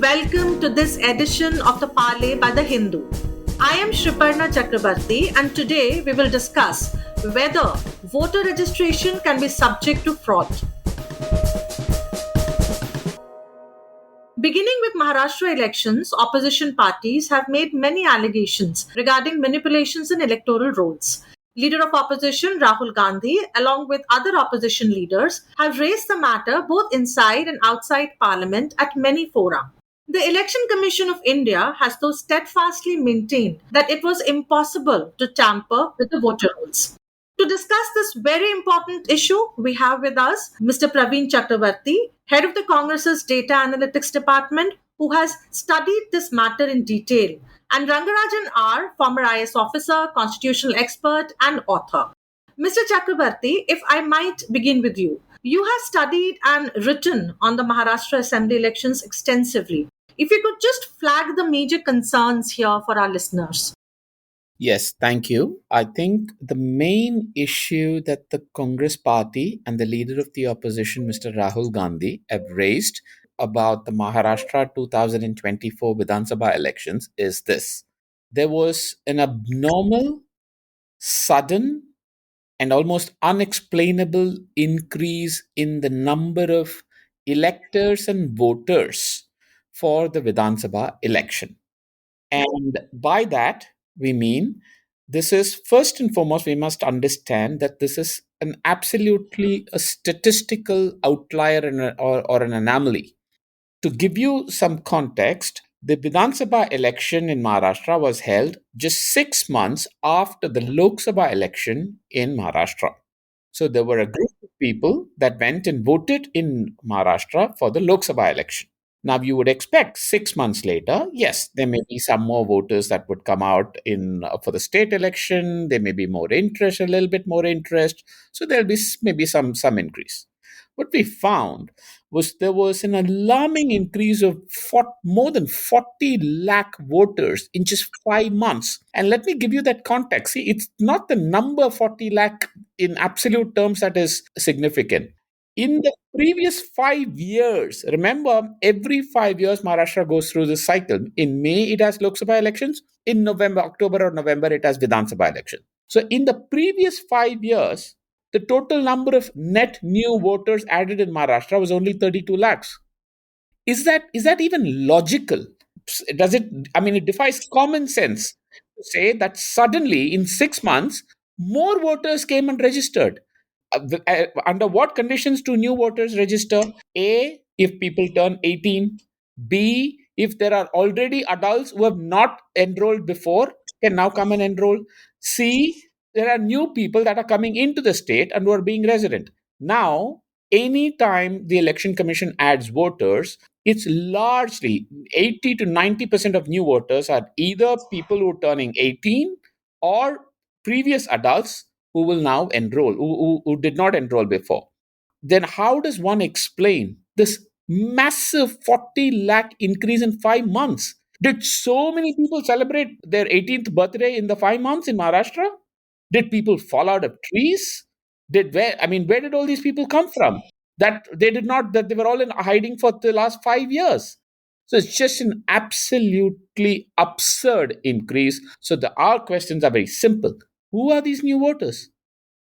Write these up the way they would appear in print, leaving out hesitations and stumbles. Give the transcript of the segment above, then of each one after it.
and welcome to this edition of the Parley by the Hindu. I am Shriparna Chakrabarti, and today we will discuss whether voter registration can be subject to fraud. Beginning with Maharashtra elections, opposition parties have made many allegations regarding manipulations in electoral rolls. Leader of opposition Rahul Gandhi, along with other opposition leaders, have raised the matter both inside and outside parliament at many fora. The Election Commission of India has though steadfastly maintained that it was impossible to tamper with the voter rolls. To discuss this very important issue, we have with us Mr. Praveen Chakravarti, head of the Congress's Data Analytics Department, who has studied this matter in detail, and Rangarajan R., former IS officer, constitutional expert, and author. Mr. Chakravarti, if I might begin with you. You have studied and written on the Maharashtra Assembly elections extensively. If you could just flag the major concerns here for our listeners. Yes, thank you. I think the main issue that the Congress party and the leader of the opposition, Mr. Rahul Gandhi, have raised about the Maharashtra 2024 Vidhan Sabha elections is this. There was an abnormal, sudden, and almost unexplainable increase in the number of electors and voters for the Vidhan Sabha election. And by that, we mean this is first and foremost, we must understand that this is an absolutely a statistical outlier or an anomaly. To give you some context, the Vidhan Sabha election in Maharashtra was held just 6 months after the Lok Sabha election in Maharashtra. So there were a group of people that went and voted in Maharashtra for the Lok Sabha election. Now, you would expect 6 months later, yes, there may be some more voters that would come out in for the state election. There may be more interest, a little bit more interest. So there'll be maybe some increase. What we found was there was an alarming increase of more than 40 lakh voters in just 5 months. And let me give you that context. See, it's not the number 40 lakh in absolute terms that is significant. In the previous 5 years, remember, every 5 years, Maharashtra goes through this cycle. In May, it has Lok Sabha elections. In November, October, or November, it has Vidhan Sabha election. So, in the previous 5 years, the total number of net new voters added in Maharashtra was only 32 lakhs. Is that even logical? Does it? I mean, it defies common sense to say that suddenly in 6 months more voters came and registered. Under what conditions do new voters register? A, if people turn 18. B, if there are already adults who have not enrolled before, can now come and enroll. C, there are new people that are coming into the state and who are being resident. Now, anytime the election commission adds voters, it's largely 80 to 90% of new voters are either people who are turning 18 or previous adults who will now enroll, who did not enroll before. Then how does one explain this massive 40 lakh increase in 5 months? Did so many people celebrate their 18th birthday in the 5 months in Maharashtra? Did people fall out of trees? Where did all these people come from? That they were all in hiding for the last 5 years. So it's just an absolutely absurd increase. So our questions are very simple. Who are these new voters?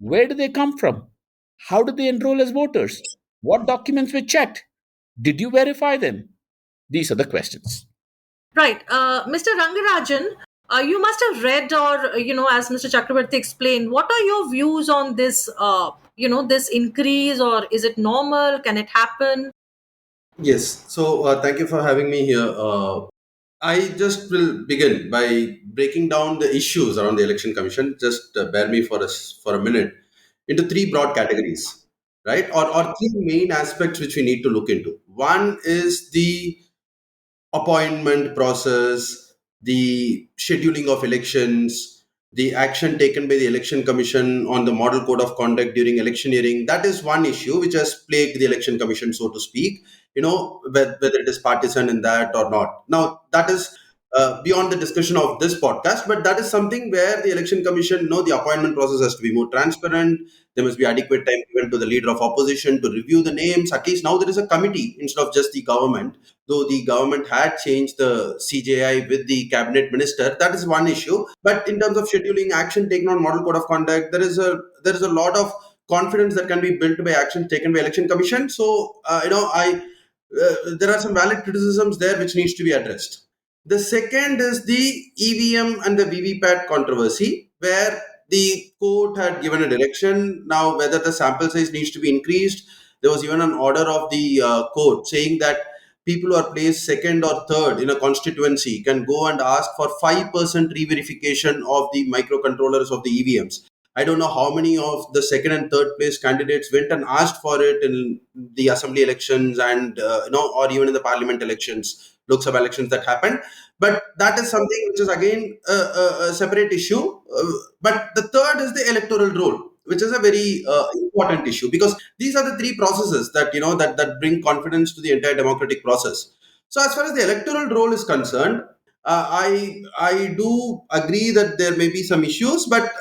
Where do they come from? How did they enroll as voters? What documents were checked? Did you verify them? These are the questions. Right. Mr. Rangarajan, you must have read or, as Mr. Chakrabarti explained, what are your views on this, this increase, or is it normal? Can it happen? Yes. So thank you for having me here. I just will begin by breaking down the issues around the election commission. Just bear me for a minute into three broad categories, right? Or three main aspects which we need to look into. One is the appointment process, the scheduling of elections, the action taken by the election commission on the model code of conduct during electioneering. That is one issue which has plagued the election commission, so to speak. Whether it is partisan in that or not. Now, that is beyond the discussion of this podcast. But that is something where the election commission, the appointment process has to be more transparent. There must be adequate time given to the leader of opposition to review the names. At least now there is a committee instead of just the government. Though the government had changed the CJI with the cabinet minister, that is one issue. But in terms of scheduling, action taken on model code of conduct, there is a lot of confidence that can be built by action taken by election commission. So I there are some valid criticisms there which needs to be addressed. The second is the EVM and the VVPAT controversy, where the court had given a direction. Now, whether the sample size needs to be increased, there was even an order of the court saying that people who are placed second or third in a constituency can go and ask for 5% re-verification of the microcontrollers of the EVMs. I don't know how many of the second and third place candidates went and asked for it in the assembly elections and or even in the parliament elections, Lok Sabha elections that happened. But that is something which is again a separate issue. But the third is the electoral roll, which is a very important issue, because these are the three processes that that bring confidence to the entire democratic process. So as far as the electoral roll is concerned, I do agree that there may be some issues, but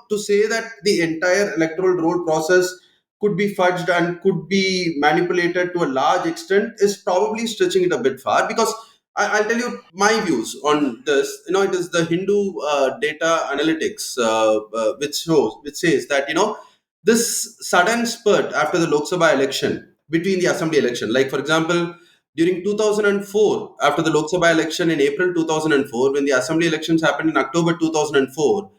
to say that the entire electoral roll process could be fudged and could be manipulated to a large extent is probably stretching it a bit far, because I'll tell you my views on this. It is the Hindu data analytics which says that this sudden spurt after the Lok Sabha election between the assembly election, like for example, during 2004, after the Lok Sabha election in April 2004, when the assembly elections happened in October 2004,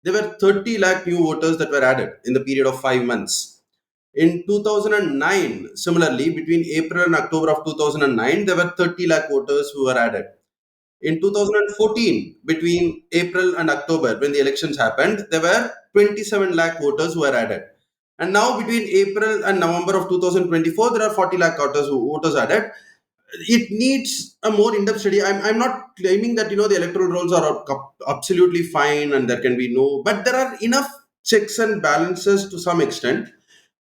there were 30 lakh new voters that were added in the period of 5 months. In 2009, similarly, between April and October of 2009, there were 30 lakh voters who were added. In 2014, between April and October, when the elections happened, there were 27 lakh voters who were added. And now, between April and November of 2024, there are 40 lakh voters added. It needs a more in-depth study. I'm not claiming that the electoral rolls are absolutely fine and there can be no, but there are enough checks and balances to some extent,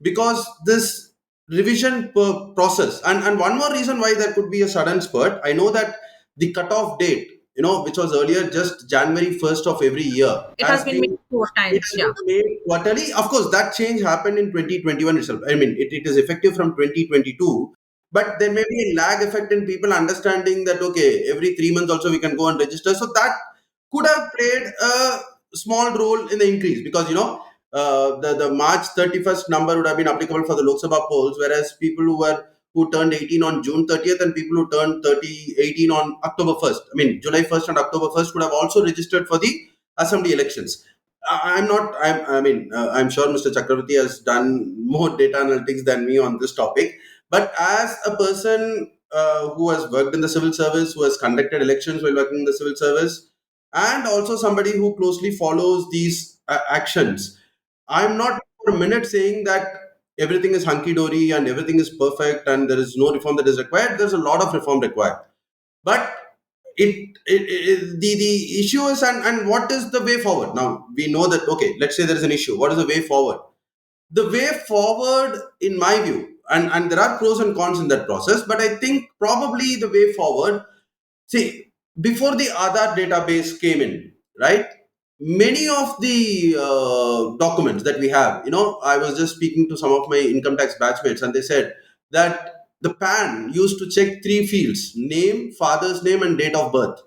because this revision process, and one more reason why there could be a sudden spurt. I know that the cutoff date, which was earlier just January 1st of every year, It has been made four it times. has Yeah. been made quarterly. Of course, that change happened in 2021 itself. I mean, it is effective from 2022, but there may be a lag effect in people understanding that, okay, every 3 months also we can go and register. So that could have played a small role in the increase, because, the March 31st number would have been applicable for the Lok Sabha polls, whereas people who turned 18 on June 30th and people who turned 18 on October 1st, I mean, July 1st and October 1st would have also registered for the assembly elections. I'm not. I mean, I'm sure Mr. Chakravarti has done more data analytics than me on this topic. But as a person who has worked in the civil service, who has conducted elections while working in the civil service, and also somebody who closely follows these actions, I'm not for a minute saying that everything is hunky dory and everything is perfect and there is no reform that is required. There's a lot of reform required, but the issue is, and what is the way forward. Now we know that, okay, let's say there is an issue. What is the way forward? The way forward, in my view, and there are pros and cons in that process, but I think probably the way forward, see, before the Aadhaar database came in, right, many of the documents that we have, I was just speaking to some of my income tax batchmates, and they said that the PAN used to check three fields: name, father's name, and date of birth.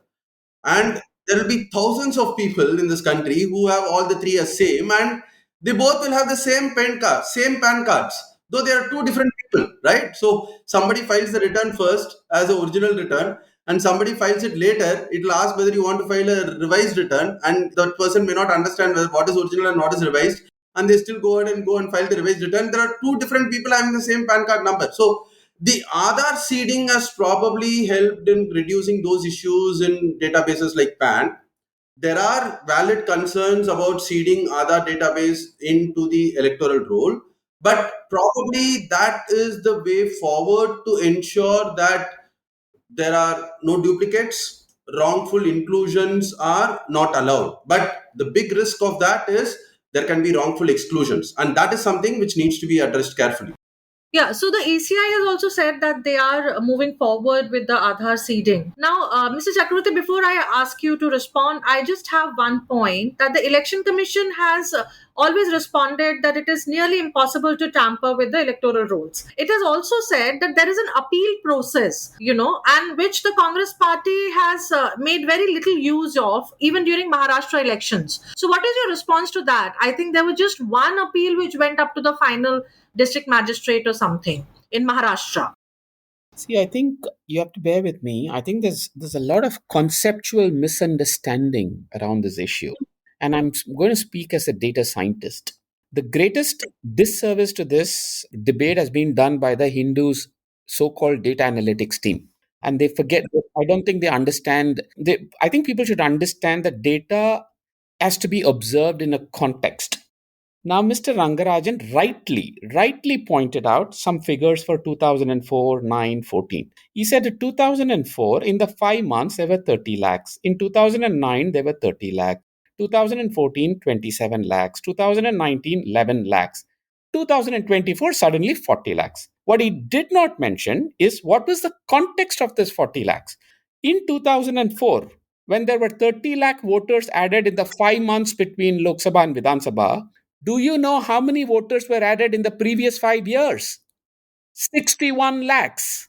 And there will be thousands of people in this country who have all the three as same, and they both will have the same PAN cards, though they are two different people, right? So somebody files the return first as the original return, and somebody files it later. It will ask whether you want to file a revised return, and that person may not understand what is original and what is revised, and they still go and file the revised return. There are two different people having the same PAN card number. So the Aadhaar seeding has probably helped in reducing those issues in databases like PAN. There are valid concerns about seeding Aadhaar database into the electoral roll, but probably that is the way forward to ensure that there are no duplicates, wrongful inclusions are not allowed. But the big risk of that is there can be wrongful exclusions, and that is something which needs to be addressed carefully. Yeah, so the ACI has also said that they are moving forward with the Aadhaar seeding. Now, Mr. Chakravarti, before I ask you to respond, I just have one point that the Election Commission has always responded that it is nearly impossible to tamper with the electoral rolls. It has also said that there is an appeal process, and which the Congress party has made very little use of even during Maharashtra elections. So, what is your response to that? I think there was just one appeal which went up to the final district magistrate or something in Maharashtra. See, I think you have to bear with me. I think there's a lot of conceptual misunderstanding around this issue, and going to speak as a data scientist. The greatest disservice to this debate has been done by the Hindus' so-called data analytics team, and they forget. I don't think they understand. I think people should understand that data has to be observed in a context. Now, Mr. Rangarajan rightly pointed out some figures for 2004, 9, 14. He said in 2004, in the 5 months, there were 30 lakhs. In 2009, there were 30 lakhs. 2014, 27 lakhs. 2019, 11 lakhs. 2024, suddenly 40 lakhs. What he did not mention is what was the context of this 40 lakhs. In 2004, when there were 30 lakh voters added in the 5 months between Lok Sabha and Vidhan Sabha, do you know how many voters were added in the previous 5 years? 61 lakhs.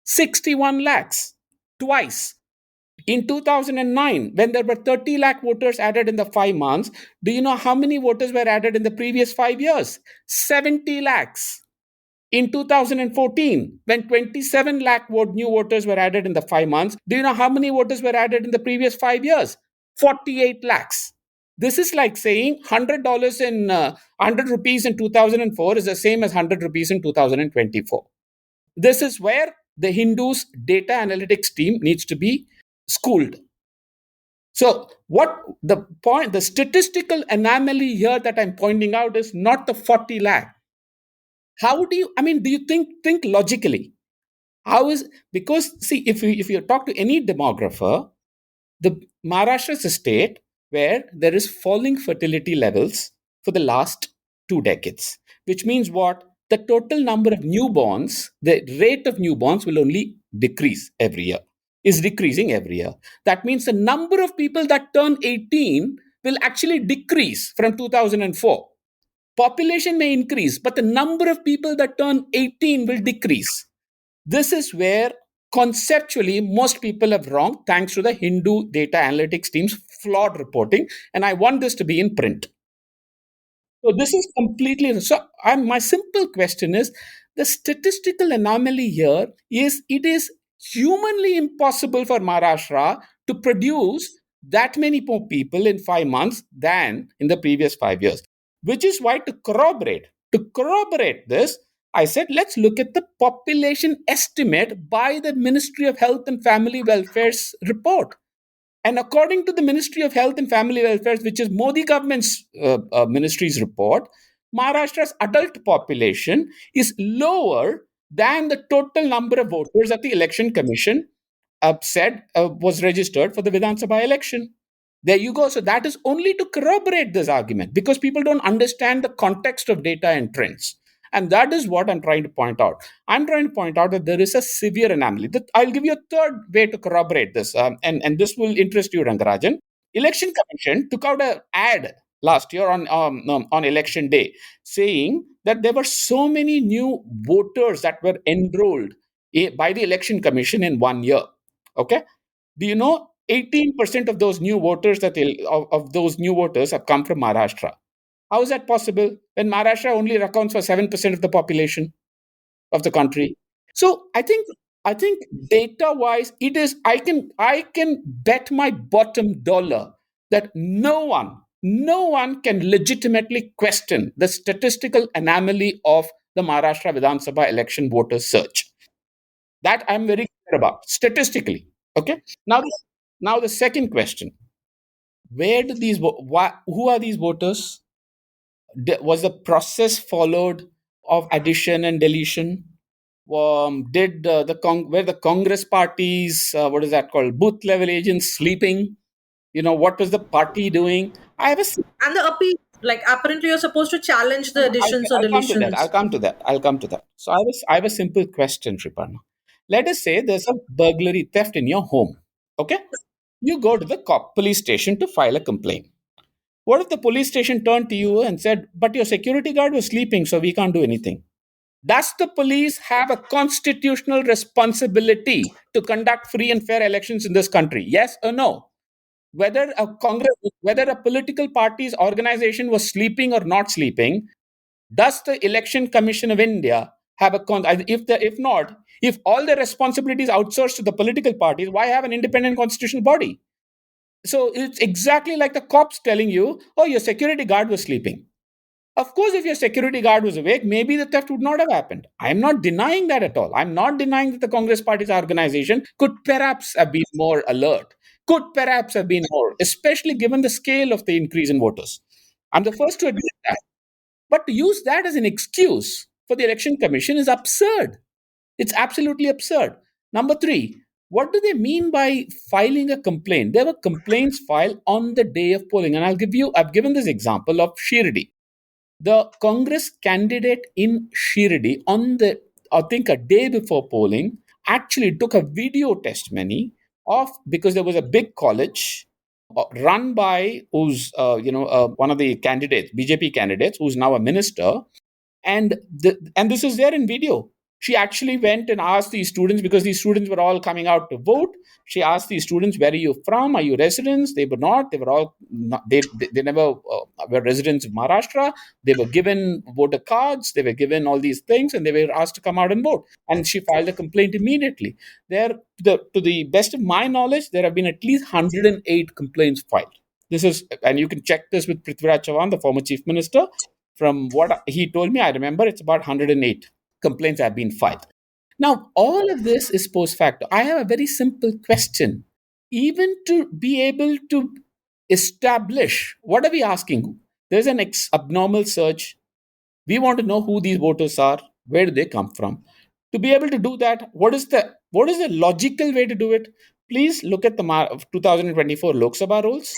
61 lakhs. Twice. In 2009, when there were 30 lakh voters added in the 5 months, do you know how many voters were added in the previous 5 years? 70 lakhs. In 2014, when 27 lakh new voters were added in the 5 months, do you know how many voters were added in the previous 5 years? 48 lakhs. This is like saying $100 in 100 rupees in 2004 is the same as 100 rupees in 2024. This is where the Hindus data analytics team needs to be schooled. So, what the statistical anomaly here that I'm pointing out is not the 40 lakh. How do you, I mean, do you think logically? How is, because see, if you talk to any demographer, the Maharashtra is a state where there is falling fertility levels for the last 2 decades, which means what? The total number of newborns, the rate of newborns will only decrease every year, is decreasing every year. That means the number of people that turn 18 will actually decrease from 2004. Population may increase, but the number of people that turn 18 will decrease. This is where conceptually most people are wrong thanks to the Hindu data analytics team's flawed reporting. And I want this to be in print. So this is completely so. My simple question is the statistical anomaly here is it is humanly impossible for Maharashtra to produce that many more people in 5 months than in the previous 5 years. Which is why to corroborate this, I said let's look at the population estimate by the Ministry of Health and Family Welfare's report. And according to the Ministry of Health and Family Welfare, which is Modi government's ministry's report, Maharashtra's adult population is lower than the total number of voters that the election commission said was registered for the Vidhan Sabha election. There you go. So that is only to corroborate this argument because people don't understand the context of data and trends. And that is what I'm trying to point out. I'm trying to point out that there is a severe anomaly. I'll give you a third way to corroborate this, and this will interest you, Rangarajan. Election Commission took out an ad last year on election day saying that there were so many new voters that were enrolled by the Election Commission in 1 year. Okay, do you know 18% of those new voters of those new voters have come from Maharashtra? How is that possible when Maharashtra only accounts for 7% of the population of the country? So I think data wise, it is I can bet my bottom dollar that no one can legitimately question the statistical anomaly of the Maharashtra Vidhan Sabha election voter search. That I'm very clear about statistically. Okay. Now the second question: where do who are these voters? Was the process followed of addition and deletion? Did were the Congress parties, what is that called, booth level agents sleeping? What was the party doing? I have a And the appeal. Like apparently you're supposed to challenge No, the no, additions or I'll come to that. deletions. I'll come to that. So I have a simple question, Sriparna. Let us say there's a burglary theft in your home. Okay? You go to the police station to file a complaint. What if the police station turned to you and said, but your security guard was sleeping, so we can't do anything? Does the police have a constitutional responsibility to conduct free and fair elections in this country? Yes or no? Whether a political party's organization was sleeping or not sleeping, does the Election Commission of India have a if not, if all the responsibilities outsourced to the political parties, why have an independent constitutional body? So it's exactly like the cops telling you, oh, your security guard was sleeping. Of course, if your security guard was awake, maybe the theft would not have happened. I'm not denying that at all. I'm not denying that the Congress Party's organization could perhaps have been more alert, could perhaps have been more, especially given the scale of the increase in voters. I'm the first to admit that. But to use that as an excuse for the election commission is absurd. It's absolutely absurd. Number three, what do they mean by filing a complaint? There were complaints filed on the day of polling. And I've given this example of Shirdi. The Congress candidate in Shirdi on I think a day before polling, actually took a video testimony of, because there was a big college run by one of the candidates, BJP candidates, who's now a minister, and this is there in video. She actually went and asked these students, because these students were all coming out to vote. She asked these students, where are you from, are you residents? They were not. They were all not, they never were residents of Maharashtra. They were given voter cards, they were given all these things, and they were asked to come out and vote, and she filed a complaint immediately. To the best of my knowledge, there have been at least 108 complaints filed. This is, and you can check this with Prithviraj Chavan, the former chief minister. From what he told me, I remember it's about 108 complaints have been filed. Now, all of this is post facto. I have a very simple question. Even to be able to establish, what are we asking? There's an abnormal search. We want to know who these voters are, where do they come from. To be able to do that, what is the logical way to do it? Please look at the 2024 Lok Sabha rules,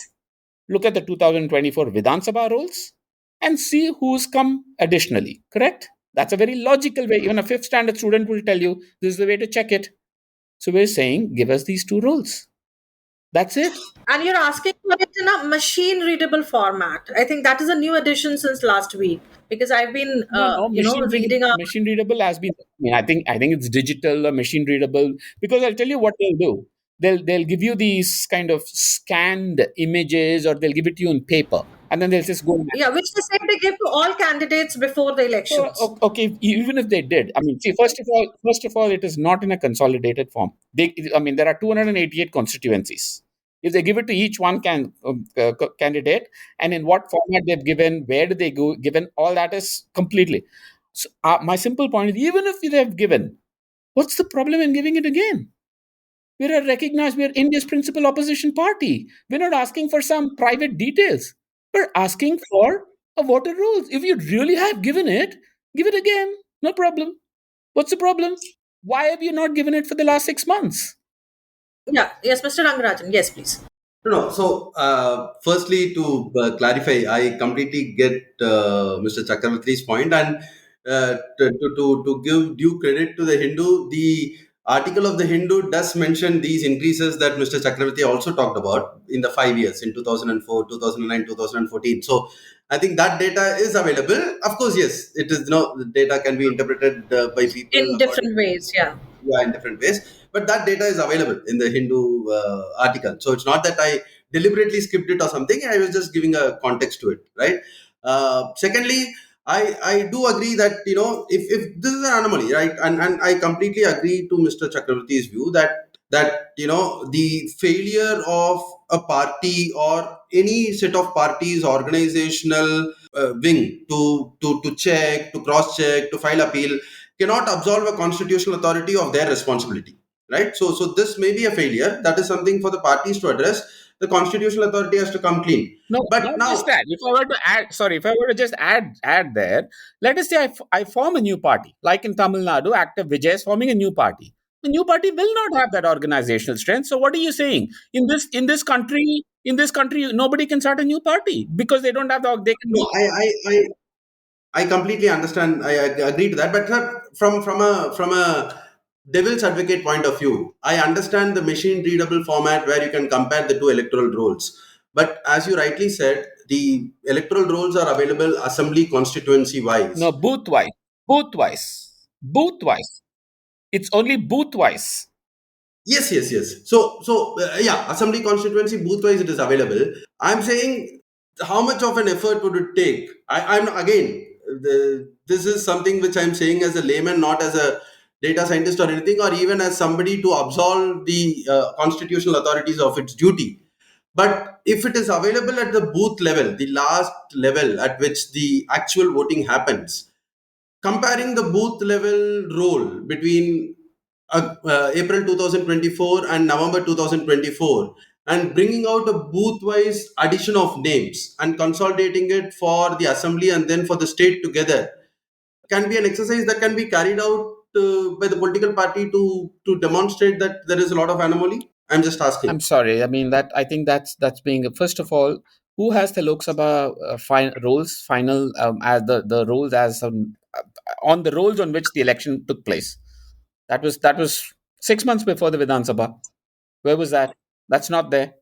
look at the 2024 Vidhan Sabha rules, and see who's come additionally. Correct? That's a very logical way. Even a fifth standard student will tell you this is the way to check it. So we're saying, give us these two rules. That's it. And you're asking for it in a machine readable format. I think that is a new addition since last week, because I've been, No, no, reading a. machine readable has been. I mean, I think it's digital or machine readable, because I'll tell you what they'll do. They'll give you these kind of scanned images, or they'll give it to you in paper, and then they'll just go. Yeah, which they said they give to all candidates before the So, elections. okay, even if they did, I mean, see, first of all, it is not in a consolidated form. I mean, there are 288 constituencies. If they give it to each one candidate, and in what format they've given, where do they go, given, all that is completely. So, my simple point is, even if they've given, what's the problem in giving it again? We're India's principal opposition party. We're not asking for some private details. We're asking for a voter rules. If you really have given it, give it again. No problem. What's the problem? Why have you not given it for the last 6 months? Yeah, yes, Mr. Rangarajan. Yes, please. No, no. So, firstly, to clarify, I completely get Mr. Chakravarti's point, and to give due credit to the Hindu, the article of the Hindu does mention these increases that Mr. Chakravarti also talked about in the 5 years, in 2004, 2009, 2014. So, I think that data is available. Of course, yes, it is. The data can be interpreted by people In according, different ways, yeah. yeah, in different ways, but that data is available in the Hindu article. So it's not that I deliberately skipped it or something. I was just giving a context to it, right? Secondly, I do agree that, if this is an anomaly, right, and I completely agree to Mr. Chakravarti's view that the failure of a party or any set of parties organizational wing to check, to cross check, to file appeal cannot absolve a constitutional authority of their responsibility, right? So this may be a failure. That is something for the parties to address. The constitutional authority has to come clean. No, But not now, just that. If I were to just add there, let us say I form a new party, like in Tamil Nadu, Active Vijay is forming a new party. The new party will not have that organizational strength. So what are you saying? In this country, In this country, nobody can start a new party because they don't have the, they can. No, I completely understand. I agree to that. But sir, from a devil's advocate point of view, I understand the machine readable format where you can compare the two electoral rolls. But as you rightly said, the electoral rolls are available assembly constituency No, wise. booth wise. Booth wise. Booth wise. It's only booth wise. Yes, yes, yes. So yeah, assembly constituency booth wise it is available. I'm saying how much of an effort would it take? I'm again, this is something which I'm saying as a layman, not as a data scientist or anything, or even as somebody to absolve the constitutional authorities of its duty. But if it is available at the booth level, the last level at which the actual voting happens, comparing the booth level role between April 2024 and November 2024 and bringing out a booth wise addition of names and consolidating it for the assembly and then for the state together can be an exercise that can be carried out by the political party to demonstrate that there is a lot of anomaly. I'm just I'm asking. sorry. I mean that I think that's being first of all, who has the Lok Sabha roles final as the roles as on the roles on which the election took place. That was 6 months before the Vidhan Sabha. Where was that? That's not there.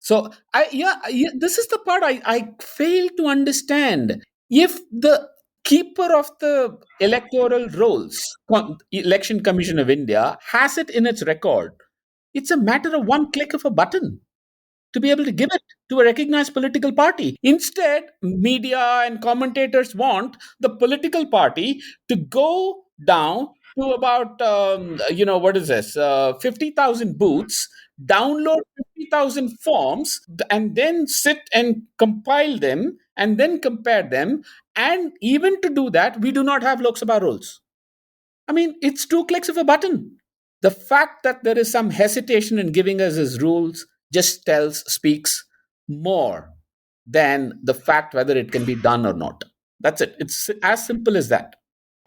So yeah, this is the part I fail to understand. If the keeper of the electoral rolls, Election Commission of India, has it in its record, it's a matter of one click of a button to be able to give it to a recognized political party. Instead, media and commentators want the political party to go down to about, what is this, 50,000 booths, download 50,000 forms, and then sit and compile them and then compare them. And even to do that, we do not have Lok Sabha rules. I mean, it's two clicks of a button. The fact that there is some hesitation in giving us his rules just speaks more than the fact whether it can be done or not. That's it. It's as simple as that.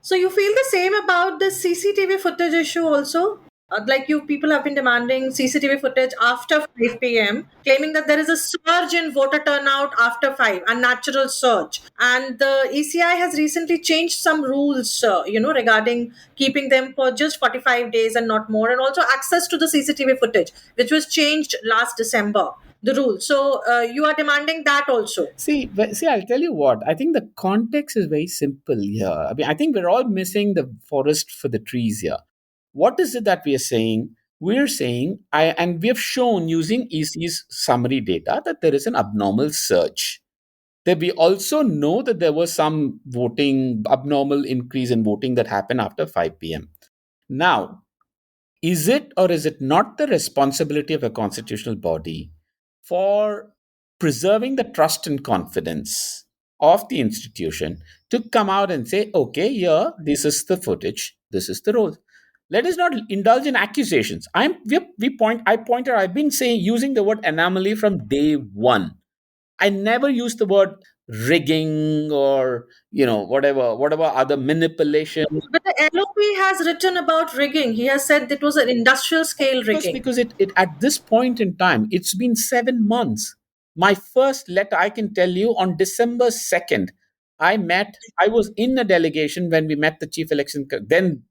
So you feel the same about the CCTV footage issue also? Like you people have been demanding CCTV footage after 5 p.m., claiming that there is a surge in voter turnout after 5, a natural surge. And the ECI has recently changed some rules, regarding keeping them for just 45 days and not more, and also access to the CCTV footage, which was changed last December, the rule. So you are demanding that also. See, I'll tell you what. I think the context is very simple here. I mean, I think we're all missing the forest for the trees here. What is it that we are saying? We're saying, and we have shown using EC's summary data that there is an abnormal surge. That we also know that there was some voting, abnormal increase in voting that happened after 5 p.m. Now, is it or is it not the responsibility of a constitutional body for preserving the trust and confidence of the institution to come out and say, okay, here, this is the footage, this is the role. Let us not indulge in accusations. I've been saying using the word anomaly from day one. I never use the word rigging or whatever other manipulation. But the LOP has written about rigging. He has said it was an industrial scale rigging. Because it at this point in time, it's been 7 months. My first letter, I can tell you, on December 2nd, I was in a delegation when we met the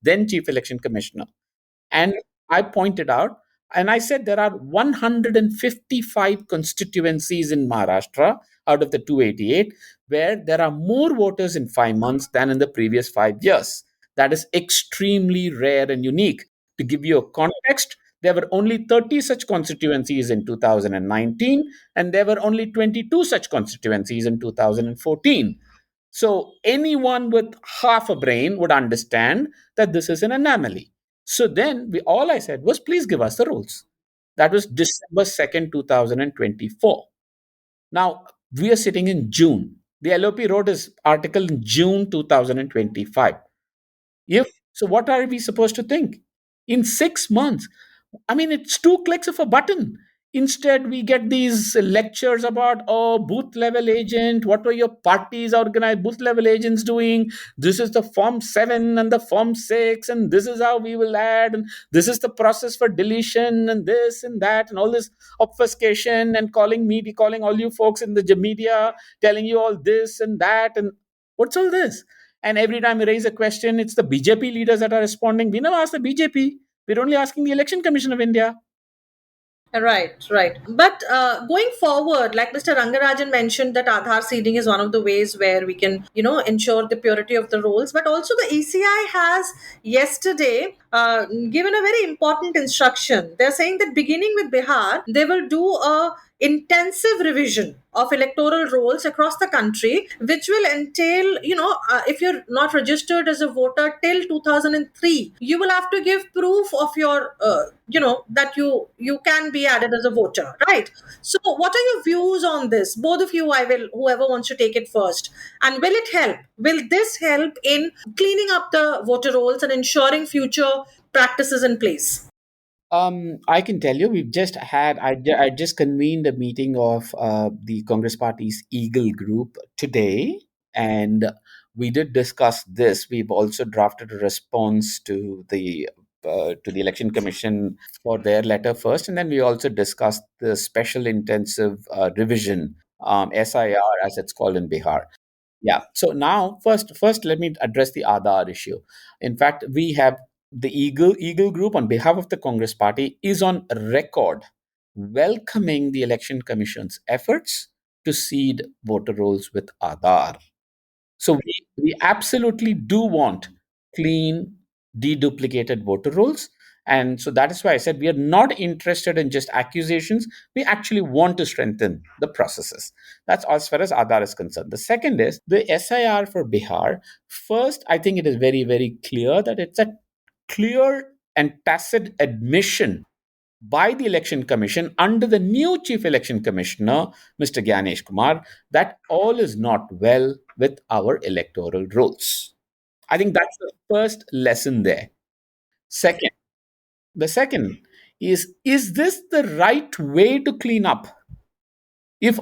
then chief election commissioner. And I pointed out, and I said there are 155 constituencies in Maharashtra out of the 288 where there are more voters in 5 months than in the previous 5 years. That is extremely rare and unique. To give you a context, there were only 30 such constituencies in 2019, and there were only 22 such constituencies in 2014. So anyone with half a brain would understand that this is an anomaly. So then all I said was, please give us the rules. That was December 2nd, 2024. Now we are sitting in June. The LOP wrote his article in June 2025. If so, what are we supposed to think? In 6 months, I mean, it's two clicks of a button. Instead, we get these lectures about, oh, booth level agent, what were your parties organized, booth level agents doing? This is the Form 7 and the Form 6, and this is how we will add, and this is the process for deletion, and this and that, and all this obfuscation, and calling all you folks in the media, telling you all this and that. And what's all this? And every time we raise a question, it's the BJP leaders that are responding. We never ask the BJP. We're only asking the Election Commission of India. Right, right. But going forward, like Mr. Rangarajan mentioned, that Aadhaar seeding is one of the ways where we can, ensure the purity of the rolls. But also, the ECI has yesterday given a very important instruction. They're saying that beginning with Bihar, they will do a intensive revision of electoral rolls across the country, which will entail, if you're not registered as a voter till 2003, you will have to give proof of your, that you can be added as a voter, right? So, what are your views on this? Both of you, I will, whoever wants to take it first. And will it help? Will this help in cleaning up the voter rolls and ensuring future practices in place? I can tell you, I just convened a meeting of the Congress Party's Eagle group today, and we did discuss this. We've also drafted a response to the Election Commission for their letter first, and then we also discussed the special intensive revision, SIR as it's called in Bihar. Yeah. So now, first, let me address the Aadhaar issue. In fact, we have the Eagle Group on behalf of the Congress Party is on record welcoming the Election Commission's efforts to seed voter rolls with Aadhaar. So we absolutely do want clean, deduplicated voter rolls. And so that is why I said we are not interested in just accusations. We actually want to strengthen the processes. That's as far as Aadhaar is concerned. The second is the SIR for Bihar. First, I think it is very, very clear that it's a clear and tacit admission by the Election Commission under the new Chief Election Commissioner, Mr. Gyanesh Kumar, that all is not well with our electoral rolls. I think that's the first lesson there. Second, the second is this the right way to clean up? If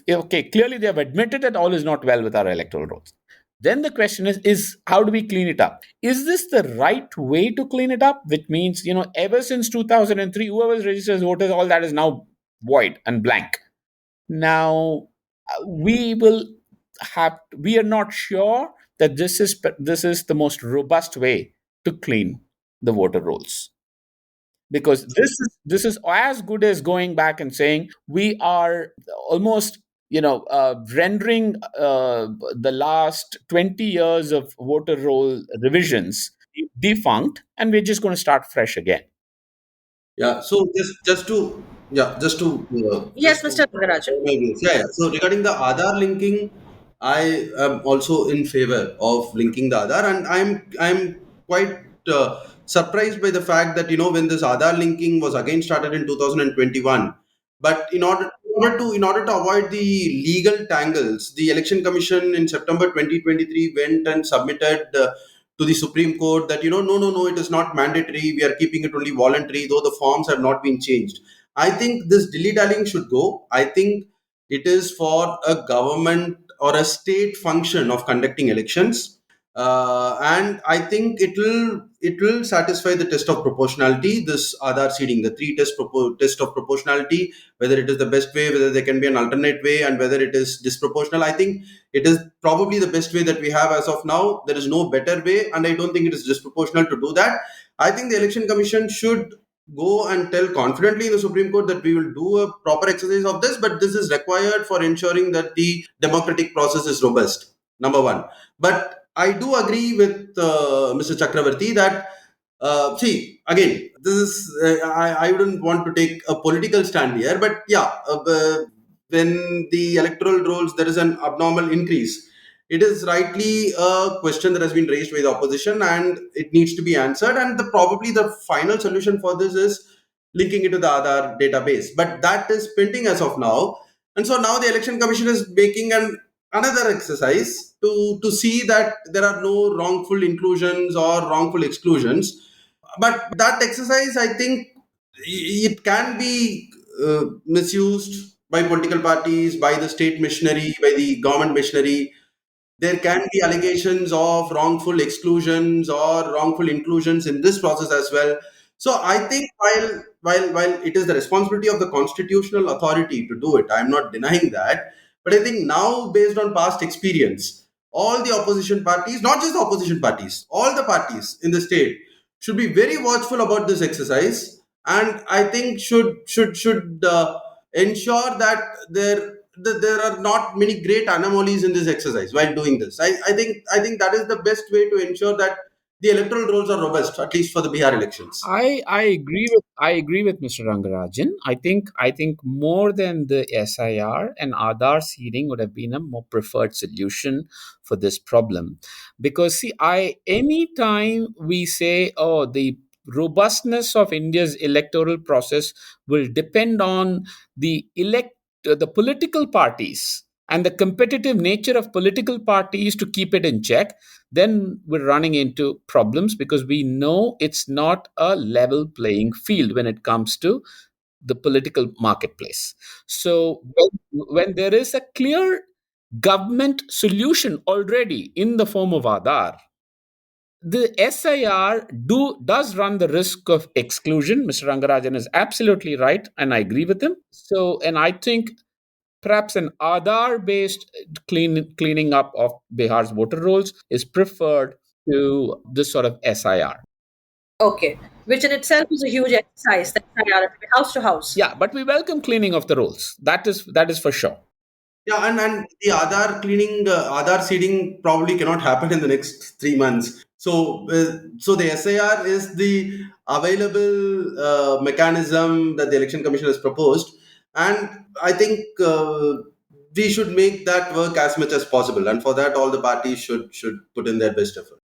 okay, clearly they have admitted that all is not well with our electoral rolls. Then the question is how do we clean it up? Is this the right way to clean it up? Which means, ever since 2003, whoever's registered as voters, all that is now void and blank. Now, we are not sure that this is the most robust way to clean the voter rolls, because this is as good as going back and saying we are almost rendering the last 20 years of voter roll revisions defunct, and we're just going to start fresh again. Yeah. So just to yeah Yes, just to Mr. Rangarajan. yeah. So regarding the Aadhaar linking, I am also in favor of linking the Aadhaar, and I'm quite surprised by the fact that when this Aadhaar linking was again started in 2021, but in order to avoid the legal tangles, the Election Commission in September 2023 went and submitted to the Supreme Court that no, it is not mandatory. We are keeping it only voluntary, though the forms have not been changed. I think this dilly dallying should go. I think it is for a government or a state function of conducting elections, and I think it will satisfy the test of proportionality. This Aadhaar seeding, the test of proportionality, whether it is the best way, whether there can be an alternate way, and whether it is disproportional. I think it is probably the best way that we have as of now. There is no better way, and I don't think it is disproportional to do that. I think the Election Commission should go and tell confidently in the Supreme Court that we will do a proper exercise of this, but this is required for ensuring that the democratic process is robust. Number one. But I do agree with Mr. Chakravarti that, see, again, this is, I wouldn't want to take a political stand here, but yeah, when the electoral rolls, there is an abnormal increase. It is rightly a question that has been raised by the opposition, and it needs to be answered. And probably the final solution for this is linking it to the Aadhaar database. But that is pending as of now. And so now the Election Commission is making another exercise to see that there are no wrongful inclusions or wrongful exclusions. But that exercise, I think, it can be misused by political parties, by the state machinery, by the government machinery. There can be allegations of wrongful exclusions or wrongful inclusions in this process as well. So I think while it is the responsibility of the constitutional authority to do it, I'm not denying that. But I think now, based on past experience, all the opposition parties, not just the opposition parties, all the parties in the state should be very watchful about this exercise, and I think should ensure that there are not many great anomalies in this exercise while doing this. I think that is the best way to ensure that the electoral rolls are robust, at least for the Bihar elections. I agree with Mr. Rangarajan. I think more than the SIR and Aadhaar seeding would have been a more preferred solution for this problem, because see, I any time we say, oh, the robustness of India's electoral process will depend on the political parties and the competitive nature of political parties to keep it in check, then we're running into problems, because we know it's not a level playing field when it comes to the political marketplace. So when there is a clear government solution already in the form of Aadhaar, the SIR does run the risk of exclusion. Mr. Rangarajan is absolutely right, and I agree with him. So, and I think perhaps an Aadhaar based cleaning up of Bihar's voter rolls is preferred to this sort of SIR. Okay, which in itself is a huge exercise, that IR house to house. Yeah, but we welcome cleaning of the rolls. That is for sure. Yeah, and the Aadhaar seeding probably cannot happen in the next 3 months. So the SIR is the available mechanism that the election commission has proposed, and I think we should make that work as much as possible. And for that, all the parties should put in their best effort.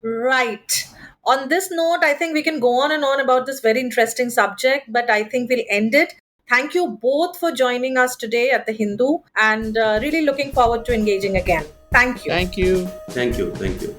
Right. On this note, I think we can go on and on about this very interesting subject, but I think we'll end it. Thank you both for joining us today at the Hindu, and really looking forward to engaging again. Thank you. Thank you. Thank you.